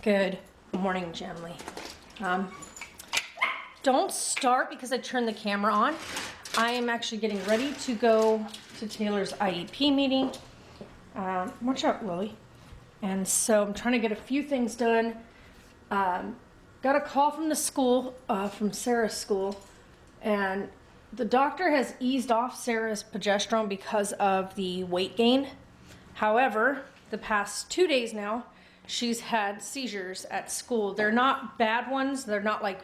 Good morning, Gemly. Don't start because I turned the camera on. I am actually getting ready to go to Taylor's IEP meeting. Watch out, Lily. And so I'm trying to get a few things done. Got a call from the school, from Sarah's school, and the doctor has eased off Sarah's progesterone because of the weight gain. However, the past 2 days now, she's had seizures at school. They're not bad ones. They're not like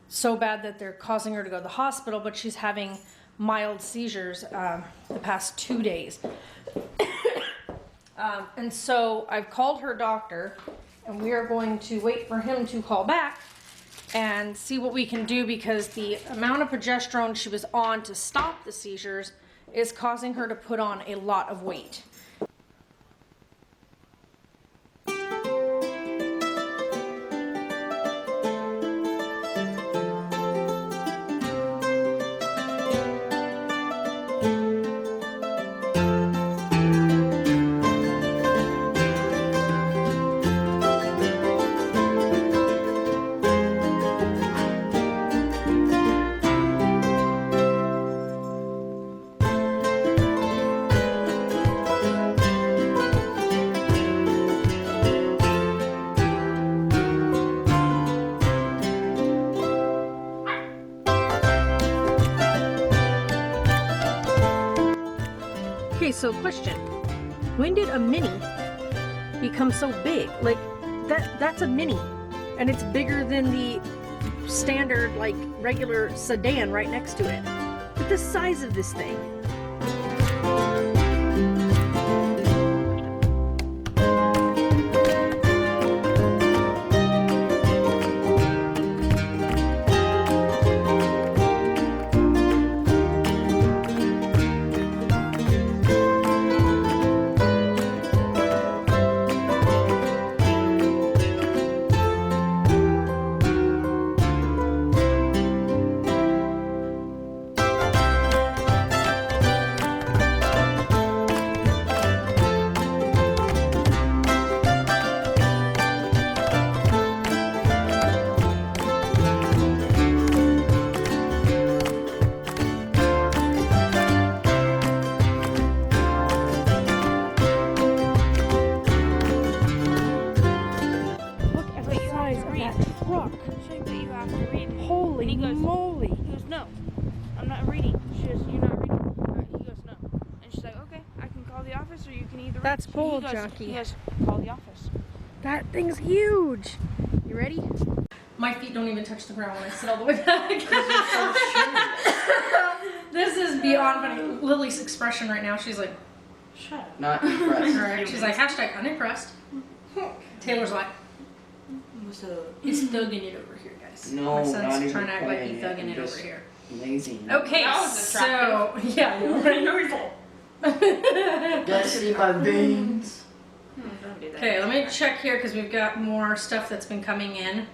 so bad that they're causing her to go to the hospital, but she's having mild seizures the past 2 days. And so I've called her doctor, and we are going to wait for him to call back and see what we can do, because the amount of progesterone she was on to stop the seizures is causing her to put on a lot of weight. Okay, so question. When did a Mini become so big? Like, that's a Mini, and it's bigger than the standard, like, regular sedan right next to it. But the size of this thing. Holy moly! He goes, no, I'm not reading. She goes, you're not reading. He goes, no. And she's like, okay, I can call the office, or you can either read. That's bull, he goes, Jackie. He goes, call the office. That thing's huge. You ready? My feet don't even touch the ground when I sit all the way back. This is beyond funny. Lily's expression right now. She's like, Shut up. Not impressed. right. She's like, hashtag unimpressed. Taylor's like, What's up? he's thugging it over here, guys. No, My not son's even trying to act like playing he's it. thugging I'm it over just here. Lazy. Okay, That was so attractive. yeah, I know he's all. Gotta see my veins. Don't do that. Okay, let me check here because we've got more stuff that's been coming in.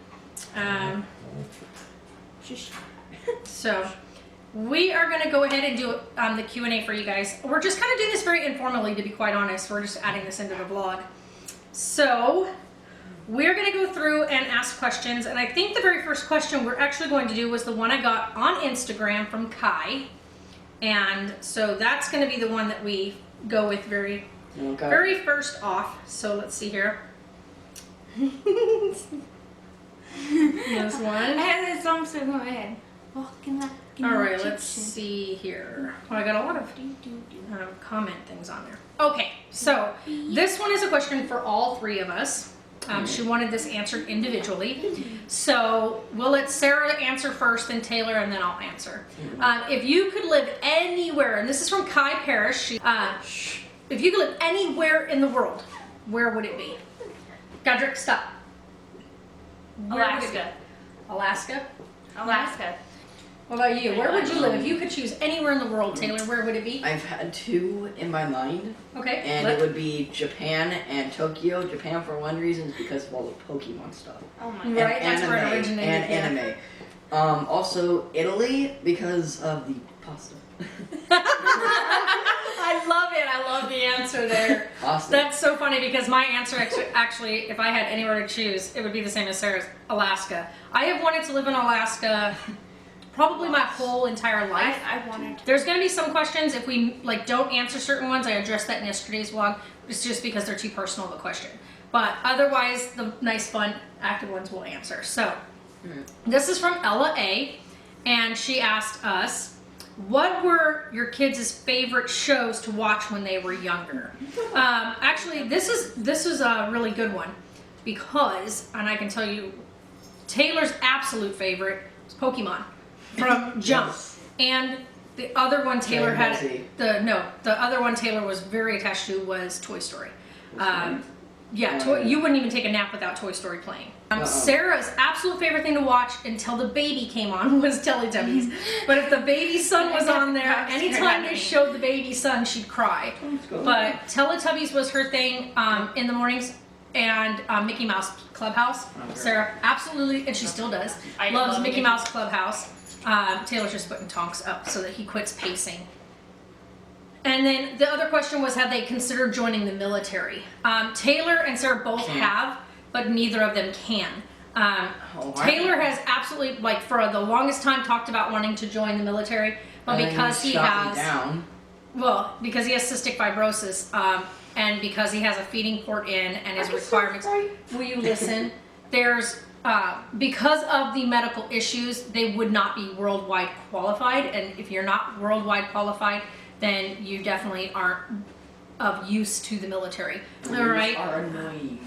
Shush. So we are going to go ahead and do the Q&A for you guys. We're just kind of doing this very informally, to be quite honest. We're just adding this into the vlog. So we're going to go through and ask questions. And I think the very first question we're actually going to do was the one I got on Instagram from Kai. And so that's going to be the one that we go with very first off. So let's see here. This one. I had this song so go ahead. Walking like All right, let's see here. Well, I got a lot of comment things on there. Okay, so this one is a question for all three of us. She wanted this answered individually. So we'll let Sarah answer first, then Taylor, and then I'll answer. If you could live anywhere, and this is from Kai Parrish. If you could live anywhere in the world, where would it be? Godric, stop. Where would it be? Alaska. Alaska. What about you? Where would you live? If you could choose anywhere in the world, Taylor, where would it be? I've had two in my mind, Okay. and it would be Japan and Tokyo. Japan for one reason is because of all the Pokemon stuff. Oh my And god. Right, that's where it originated, And yeah. anime. Also Italy because of the pasta. I love it. I love the answer. answer there. Awesome. That's so funny because my answer actually, if I had anywhere to choose, it would be the same as Sarah's, Alaska. I have wanted to live in Alaska probably my whole entire life. I wanted to. There's going to be some questions, if we like don't answer certain ones, I addressed that in yesterday's vlog. It's just because they're too personal of a question. But otherwise, the nice, fun, active ones we'll answer. So, this is from Ella A. And she asked us, what were your kids' favorite shows to watch when they were younger? Actually, this is a really good one because, and I can tell you, Taylor's absolute favorite is Pokemon from Jump, Yes. and the other one Taylor Dragon had Ball Z. the other one Taylor was very attached to was Toy Story. Yeah, Oh, yeah. you wouldn't even take a nap without Toy Story playing. Sarah's absolute favorite thing to watch until the baby came on was Teletubbies. But if the baby son was on there, anytime they showed the baby son, she'd cry. But Teletubbies was her thing in the mornings, and Mickey Mouse Clubhouse. Sarah absolutely, and she still does, I loves love Mickey Mickey. Mouse Clubhouse. Taylor's just putting Tonks up so that he quits pacing. And then the other question was, have they considered joining the military? Taylor and Sarah both Can't. have, but neither of them can. I Taylor can. has absolutely, like, for the longest time talked about wanting to join the military, but And then because he shot me has, down. well, because he has cystic fibrosis, and because he has a feeding port in and his requirements, will you listen? There's, because of the medical issues, they would not be worldwide qualified, and if you're not worldwide qualified, then you definitely aren't of use to the military. All right, You are annoying.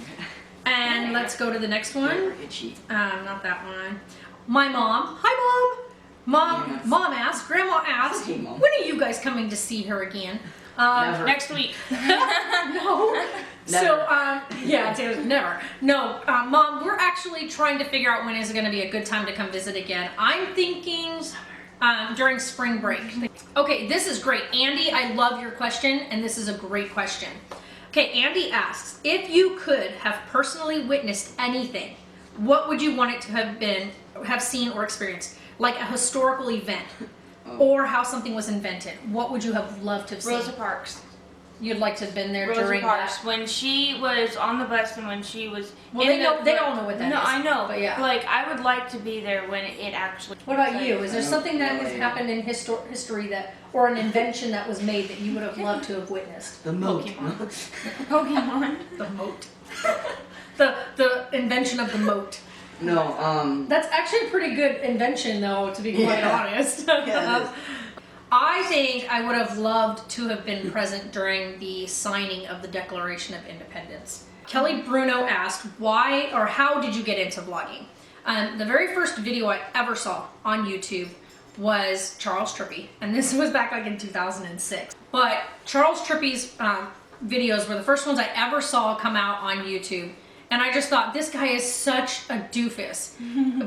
and let's go to the next one. You're itchy. Not that one. My mom. Hi, Mom. Yes. Mom asked, Grandma asked, Okay, Mom. when are you guys coming to see her again? Never. Next week. No. So, yeah, Taylor's never. No, Mom, we're actually trying to figure out when is going to be a good time to come visit again. I'm thinking during spring break. Okay, this is great. Andy, I love your question, and this is a great question. Okay, Andy asks, if you could have personally witnessed anything, what would you want it to have seen or experienced? Like a historical event, or how something was invented. What would you have loved to have seen? Rosa Parks. You'd like to have been there Rosa during Parks. that. When she was on the bus and when she was. Well, they all know what that no, is. I know. But yeah. Like, I would like to be there when it actually. What about you? Is there I don't something that know, has yeah. happened in history that, or an invention that was made that you would have loved to have witnessed? The moat. Pokemon. The moat. the invention of the moat. No, That's actually a pretty good invention, though, to be quite Yeah. honest. Yeah, it is. I think I would have loved to have been present during the signing of the Declaration of Independence. Kelly Bruno asked, why or how did you get into vlogging? The very first video I ever saw on YouTube was Charles Trippy, and this was back like in 2006. But Charles Trippy's videos were the first ones I ever saw come out on YouTube. And I just thought, this guy is such a doofus.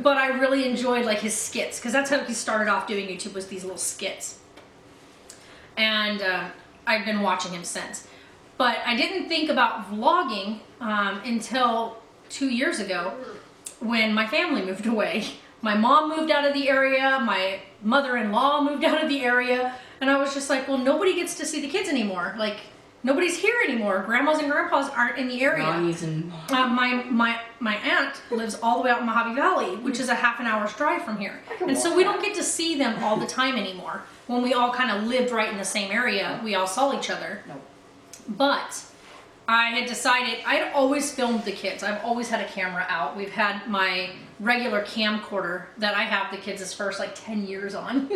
But I really enjoyed like his skits, because that's how he started off doing YouTube, was these little skits. And I've been watching him since. But I didn't think about vlogging until 2 years ago when my family moved away. My mom moved out of the area, my mother-in-law moved out of the area, and I was just like, well, nobody gets to see the kids anymore. Like, nobody's here anymore. Grandmas and grandpas aren't in the area. Ronnie's and My aunt lives all the way out in Mojave Valley, which is a half an hour's drive from here. And so we don't get to see them all the time anymore. When we all kind of lived right in the same area, we all saw each other. No. But I had decided, I had always filmed the kids. I've always had a camera out. We've had my regular camcorder that I have the kids' first like 10 years on.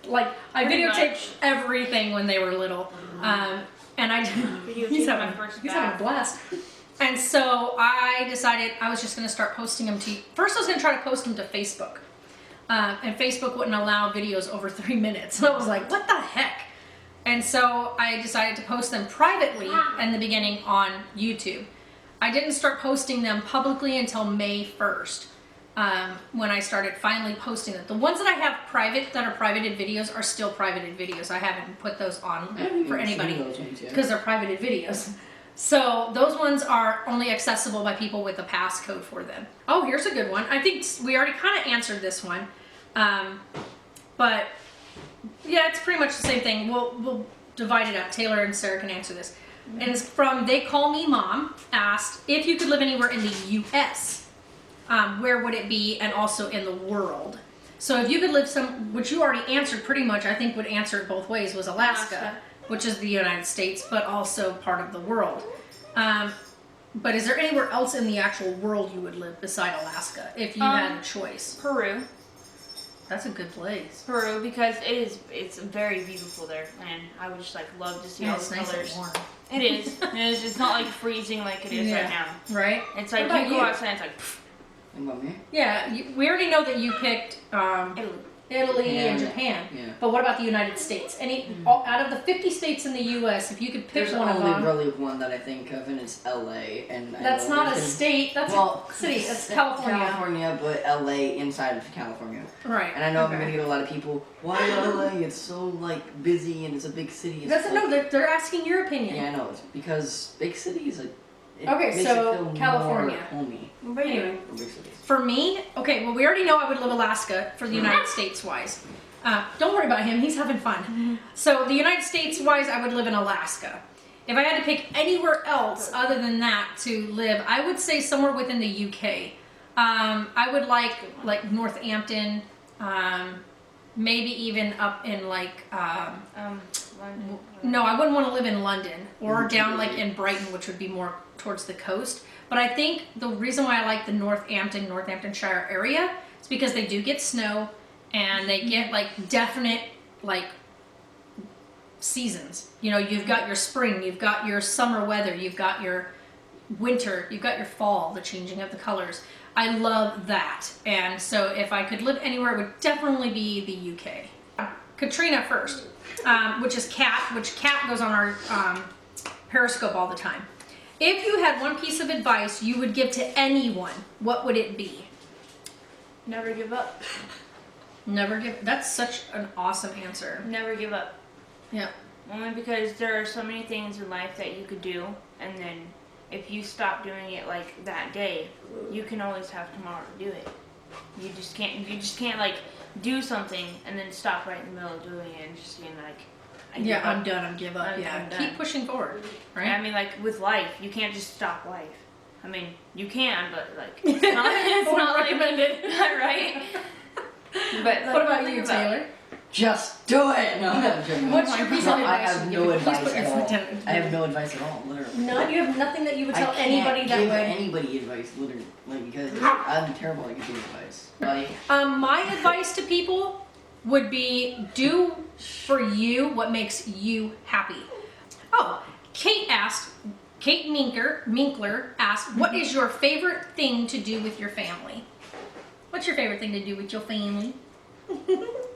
Like, I Pretty videotaped much. everything when they were little. And I Videotaped he's my having, first he's having a bath. blast. And so I decided I was just going to start posting them to, first I was going to try to post them to Facebook. And Facebook wouldn't allow videos over 3 minutes. So I was like, what the heck? And so I decided to post them privately in the beginning on YouTube. I didn't start posting them publicly until May 1st. When I started finally posting them. The ones that I have private, that are privated videos, are still privated videos. I haven't put those on I haven't for even seen anybody those ones yet. because they're privated videos. So those ones are only accessible by people with a passcode for them. Oh, here's a good one. I think we already kind of answered this one. But yeah, it's pretty much the same thing. We'll divide it up. Taylor and Sarah can answer this. and it's from They Call Me Mom, asked, if you could live anywhere in the U.S., where would it be, and also in the world? So if you could live which you already answered pretty much, I think would answer it both ways, was Alaska, which is the United States, but also part of the world. But is there anywhere else in the actual world you would live beside Alaska if you had a choice? Peru. That's a good place. Peru, because it's very beautiful there, and I would just like love to see all It's the nice colors. and warm. It is. It is. It's not like freezing like it is right now. Right? It's like What you about go outside, it's like And about me? Yeah, we already know that you picked Italy. Italy and Japan. Yeah. But what about the United States? Out of the 50 states in the U.S., if you could pick There's one of only them, really one that I think of, and it's LA. And I that's know not a there's state. That's a city. That's California. California, but LA inside of California. Right. And I know okay. I'm gonna get a lot of people. Why LA? It's so like busy and it's a big city. It's That's like, no. They're asking your opinion. Yeah, I know. It's because big cities. It Okay, makes so it feel California. more homey But Anyway, for big cities. for me, okay. Well, we already know I would live Alaska for the United States wise. Don't worry about him. He's having fun. So the United States wise, I would live in Alaska. If I had to pick anywhere else other than that to live, I would say somewhere within the UK. I would like Northampton, maybe even up in like. London. No, I wouldn't want to live in London or down like in Brighton, which would be more towards the coast. But I think the reason why I like the Northamptonshire area is because they do get snow and they get like definite like seasons. You know, you've got your spring, you've got your summer weather, you've got your winter, you've got your fall, the changing of the colors. I love that. And so if I could live anywhere, it would definitely be the UK. Katrina first, which is Kat, which Kat goes on our Periscope all the time. If you had one piece of advice you would give to anyone, what would it be? Never give up. Never give. That's such an awesome answer. Never give up. Yeah. Only because there are so many things in life that you could do, and then if you stop doing it like that day, you can always have tomorrow to do it. You just can't like do something and then stop right in the middle of doing it and just being like, I'm done. I'm give up. I'm yeah. done. Keep pushing forward. Right. I mean, like with life, you can't just stop life. I mean, you can, but like it's not recommended. right? But like, What about think you, Taylor? Just do it. No, I'm joking. What's your piece of I advice? have you no give? Please advice put your at all. foot down. I have no advice at all, literally. None. You have nothing that you would tell I can't anybody that give would. anybody advice, literally, like, because I'm terrible at giving advice. Like, My advice to people would be do for you what makes you happy. Oh, Kate Minkler asked, what is your favorite thing to do with your family? What's your favorite thing to do with your family?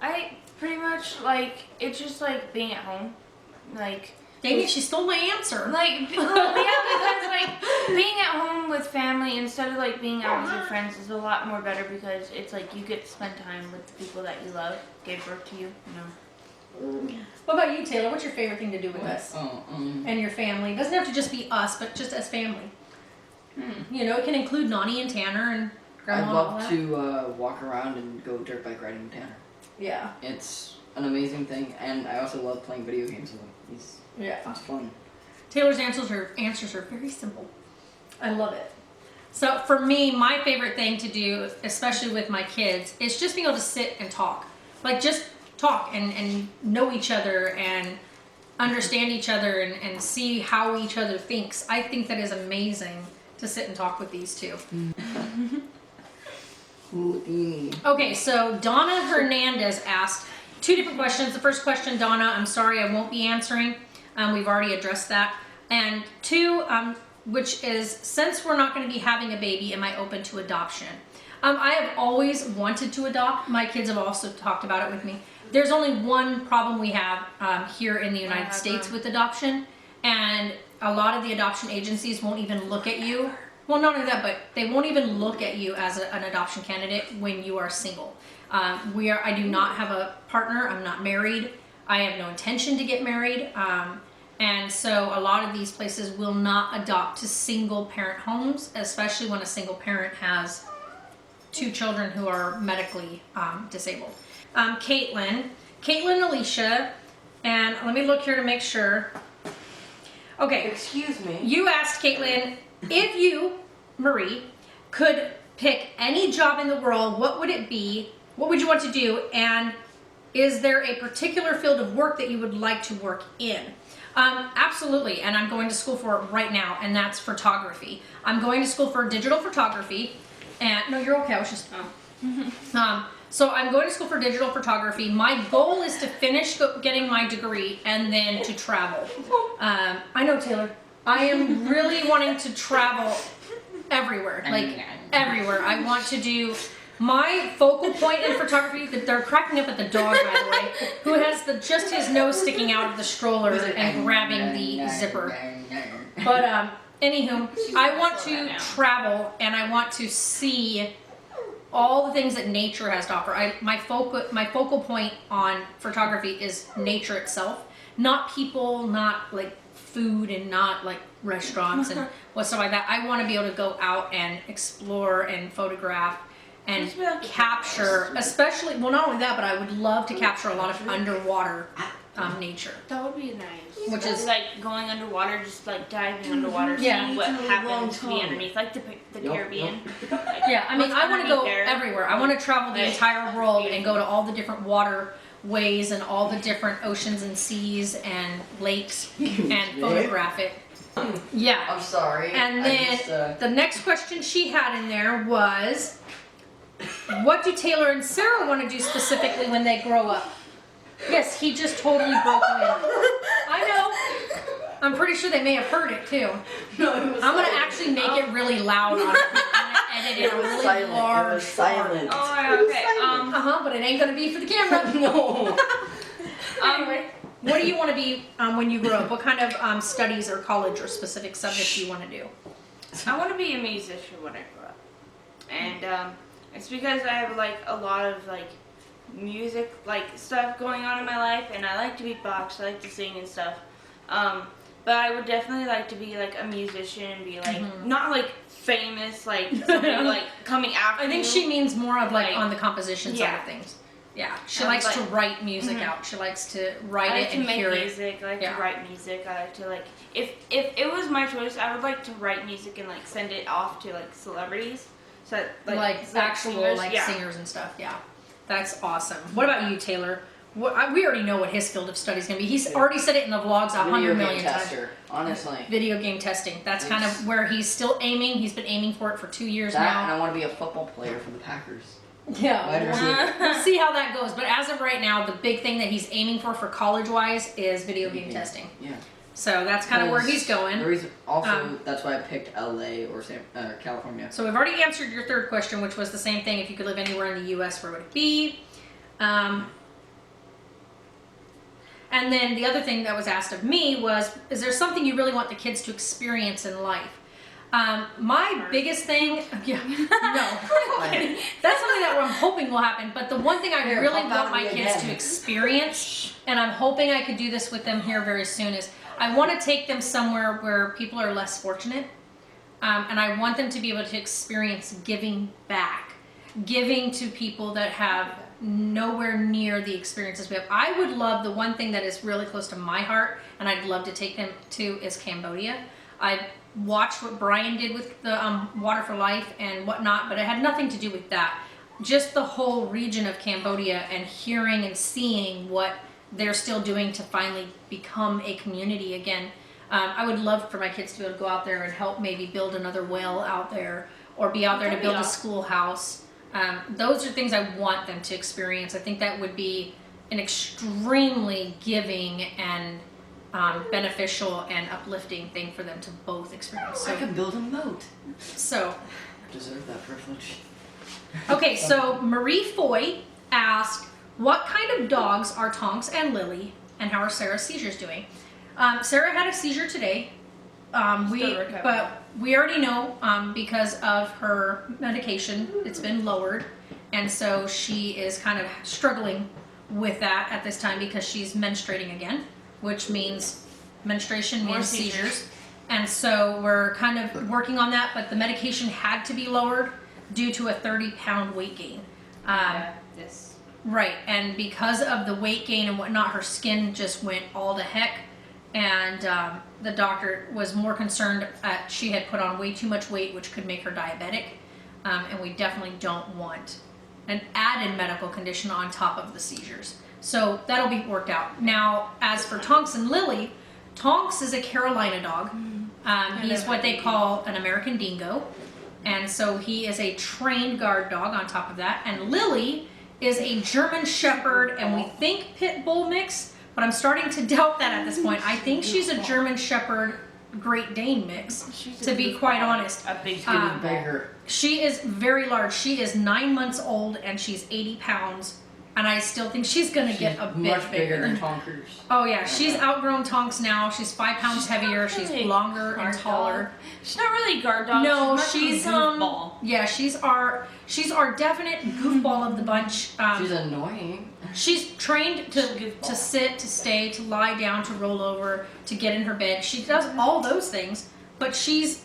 I pretty much like it's just like being at home, like. Dang it, she stole my answer. Like, well, yeah, because like being at home with family instead of like being out with your friends is a lot more better because it's like you get to spend time with the people that you love, gave birth to you, What about you, Taylor? What's your favorite thing to do with us and your family? It doesn't have to just be us, but just as family. You know, it can include Nani and Tanner and Grandma. I'd and all love that. to walk around and go dirt bike riding with Tanner. Yeah. It's an amazing thing, and I also love playing video games with him. It's fun. Taylor's answers are very simple. I love it. So for me, my favorite thing to do, especially with my kids, is just being able to sit and talk. Like just talk and know each other and understand each other and see how each other thinks. I think that is amazing to sit and talk with these two. Okay, so Donna Hernandez asked two different questions. The first question, Donna, I'm sorry I won't be answering. We've already addressed that. And two, which is, since we're not going to be having a baby, am I open to adoption? I have always wanted to adopt. My kids have also talked about it with me. There's only one problem we have here in the United States with adoption, and a lot of the adoption agencies won't even look at you. Well, not only that, but they won't even look at you as an adoption candidate when you are single. I do not have a partner. I'm not married. I have no intention to get married. And so a lot of these places will not adopt to single parent homes, especially when a single parent has two children who are medically disabled. Caitlin Alicia, and let me look here to make sure. Okay, Excuse me. you asked Caitlin, if you, Marie, could pick any job in the world, what would it be? What would you want to do? And is there a particular field of work that you would like to work in? Absolutely, and I'm going to school for it right now, and that's photography. I'm going to school for digital photography, and no, you're okay. I was just so I'm going to school for digital photography. My goal is to finish getting my degree and then to travel. I know, Taylor. I am really wanting to travel everywhere, like everywhere. I want to do. My focal point in photography, they're cracking up at the dog, by the way, who has just his nose sticking out of the stroller and grabbing the zipper. But anywho, I want to travel and I want to see all the things that nature has to offer. My focal point on photography is nature itself, not people, not like food, and not like restaurants and stuff like that. I want to be able to go out and explore and photograph and capture, especially, well, not only that, but I would love to capture a lot of underwater nature. That would be nice. Which is like going underwater, just like diving underwater, Yeah. seeing what It's been a long happens to be time. underneath, like the Caribbean. Like, Yeah, I mean, what's I want to go underneath there. everywhere. I want to travel the Right. entire world and go to all the different waterways and all the different oceans and seas and lakes and photograph it. Yeah. I'm sorry. And I then just, the next question she had in there was, what do Taylor and Sarah want to do specifically when they grow up? Yes, he just totally broke in. I know. I'm pretty sure they may have heard it too. no, it was I'm gonna silent. actually make it really loud on it. I'm gonna edit it It was really silent. large. It was silent. Oh, It was okay. silent. But it ain't gonna be for the camera. No. Anyway, what do you want to be when you grow up? What kind of studies or college or specific subjects do you want to do? I want to be a musician when I grow up, and it's because I have like a lot of like music like stuff going on in my life, and I like to beatbox, I like to sing and stuff. But I would definitely like to be like a musician and be like not like famous, like somebody like coming after. I think you. she means more of like Like, on the composition side yeah. of things. Yeah, she I would likes to like- write music out. She likes to write I like it to and make hear it. music. I like Yeah. to write music. I like to like if it was my choice, I would like to write music and like send it off to like celebrities. So that, Like actual singers, like yeah. singers and stuff. Yeah, that's awesome. What about you, Taylor? We already know what his field of study is going to be. He's already said it in the vlogs 100 Video game million times. tester, honestly. Video game testing. That's kind of where he's still aiming. He's been aiming for it for 2 years That, now. and I want to be a football player for the Packers. Yeah, Wide receiver. we'll see how that goes. But as of right now, the big thing that he's aiming for college-wise is video game testing. Yeah. So that's kind of where he's The going. reason, also, that's why I picked LA or California. So we've already answered your third question, which was the same thing. If you could live anywhere in the U.S., where would it be? And then the other thing that was asked of me was, is there something you really want the kids to experience in life? My biggest thing, yeah, no. That's something that I'm hoping will happen. But the one thing I Here, really pop out want my of me kids again. to experience, and I'm hoping I could do this with them here very soon, is I want to take them somewhere where people are less fortunate. And I want them to be able to experience giving back, giving to people that have nowhere near the experiences we have. I would love, the one thing that is really close to my heart, and I'd love to take them to, is Cambodia. I watched what Brian did with the Water for Life and whatnot, but it had nothing to do with that. Just the whole region of Cambodia and hearing and seeing what they're still doing to finally become a community again. I would love for my kids to be able to go out there and help maybe build another well out there, or be out there to That'd be build a awesome. schoolhouse. Those are things I want them to experience. I think that would be an extremely giving and beneficial and uplifting thing for them to both experience. I can build a moat. So Deserve that privilege. okay, so Marie Foy asked, what kind of dogs are Tonks and Lily, and how are Sarah's seizures doing? Sarah had a seizure today. Still recovering. But we already know because of her medication, it's been lowered, and so she is kind of struggling with that at this time because she's menstruating again, which means menstruation More means seizures. seizures. And so we're kind of working on that, but the medication had to be lowered due to a 30-pound weight gain. This. Right, and because of the weight gain and whatnot, her skin just went all to heck, and the doctor was more concerned she had put on way too much weight, which could make her diabetic, and we definitely don't want an added medical condition on top of the seizures. So that'll be worked out. Now, as for Tonks and Lily, Tonks is a Carolina dog. He's what they call an American dingo. And so he is a trained guard dog on top of that. And Lily is a German Shepherd, and we think Pit Bull mix, but I'm starting to doubt that at this point. I think she's a German Shepherd Great Dane mix, to be quite honest. A big Getting bigger. She is very large. She is 9 months old, and she's 80 pounds. And I still think she's gonna get a bit much bigger than Tonkers. Oh yeah, she's outgrown Tonks now. She's 5 pounds heavier. She's really longer and guard taller. dog. She's not really a guard dog. No, she's she's more of a goofball. yeah, she's our definite goofball of the bunch. She's annoying. She's trained to Goofball. sit, to stay, to lie down, to roll over, to get in her bed. She does all those things, but she's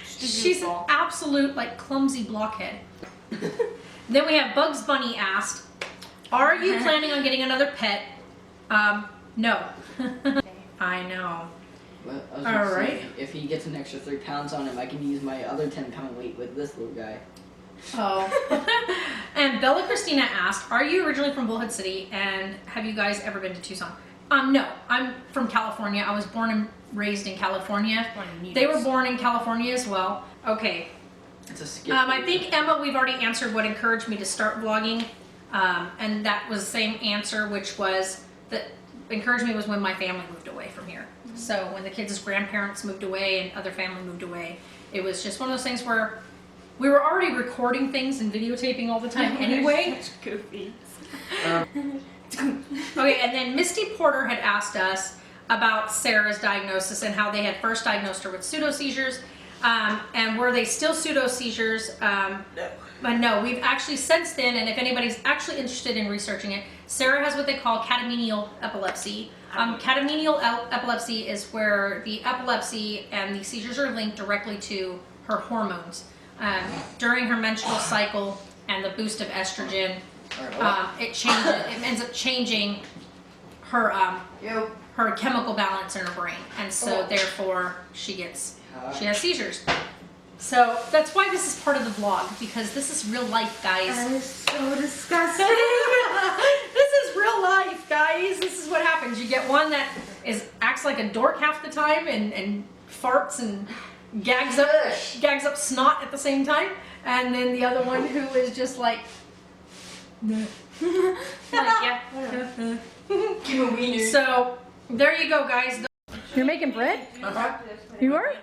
she's an goofball. absolute like clumsy blockhead. Then we have Bugs Bunny asked, "Are you planning on getting another pet?" No. I know. But I was All gonna right. say, if he gets an extra 3 pounds on him, I can use my other 10-pound weight with this little guy. Oh. And Bella Christina asked, "Are you originally from Bullhead City, and have you guys ever been to Tucson?" No, I'm from California. I was born and raised in California. They were born in California as well. Okay. It's a skip. I think, Emma, we've already answered what encouraged me to start vlogging. And that was the same answer, which was that encouraged me was when my family moved away from here. So when the kids' grandparents moved away and other family moved away, it was just one of those things where we were already recording things and videotaping all the time anyway. Such goofy. Okay, and then Misty Porter had asked us about Sarah's diagnosis and how they had first diagnosed her with pseudo-seizures, and were they still pseudo-seizures? But no, we've actually since then, and if anybody's actually interested in researching it, Sarah has what they call catamenial epilepsy. Catamenial epilepsy is where the epilepsy and the seizures are linked directly to her hormones. During her menstrual cycle and the boost of estrogen, it changes. It ends up changing her her chemical balance in her brain, and so therefore she has seizures. So that's why this is part of the vlog, because this is real life, guys. That is so disgusting. This is real life, guys. This is what happens. You get one that acts like a dork half the time and farts and gags up snot at the same time, and then the other one who is just like, Yeah. Give a wiener. So there you go, guys. You're making bread? You are?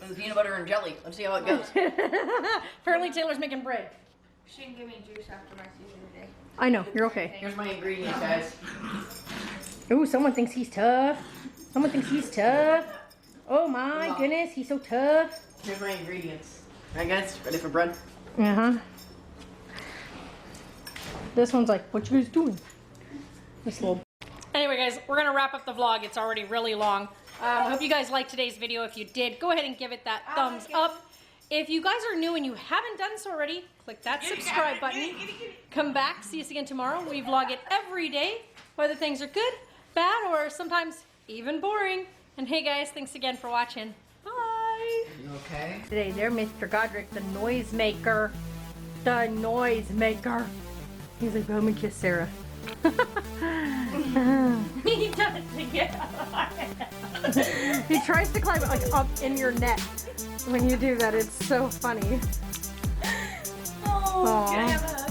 With peanut butter and jelly. Let's see how it goes. Apparently Taylor's making bread. She can give me juice after my seizure today. I know, you're okay. Here's my ingredients, guys. Ooh, someone thinks he's tough. Someone thinks he's tough. Oh my goodness, he's so tough. Here's my ingredients. Alright, guys, ready for bread? Uh-huh. This one's like, what you guys doing? This little... Anyway, guys, we're going to wrap up the vlog. It's already really long. I hope you guys liked today's video. If you did, go ahead and give it that thumbs up. If you guys are new and you haven't done so already, click that subscribe button. Come back. See us again tomorrow. We vlog it every day, whether things are good, bad, or sometimes even boring. And hey, guys, thanks again for watching. Bye. You okay? Today, they're Mr. Godric, the noisemaker. The noisemaker. He's like, let me kiss Sarah. He does it together. He tries to climb like up in your neck when you do that. It's so funny. Oh, Aw. can I have a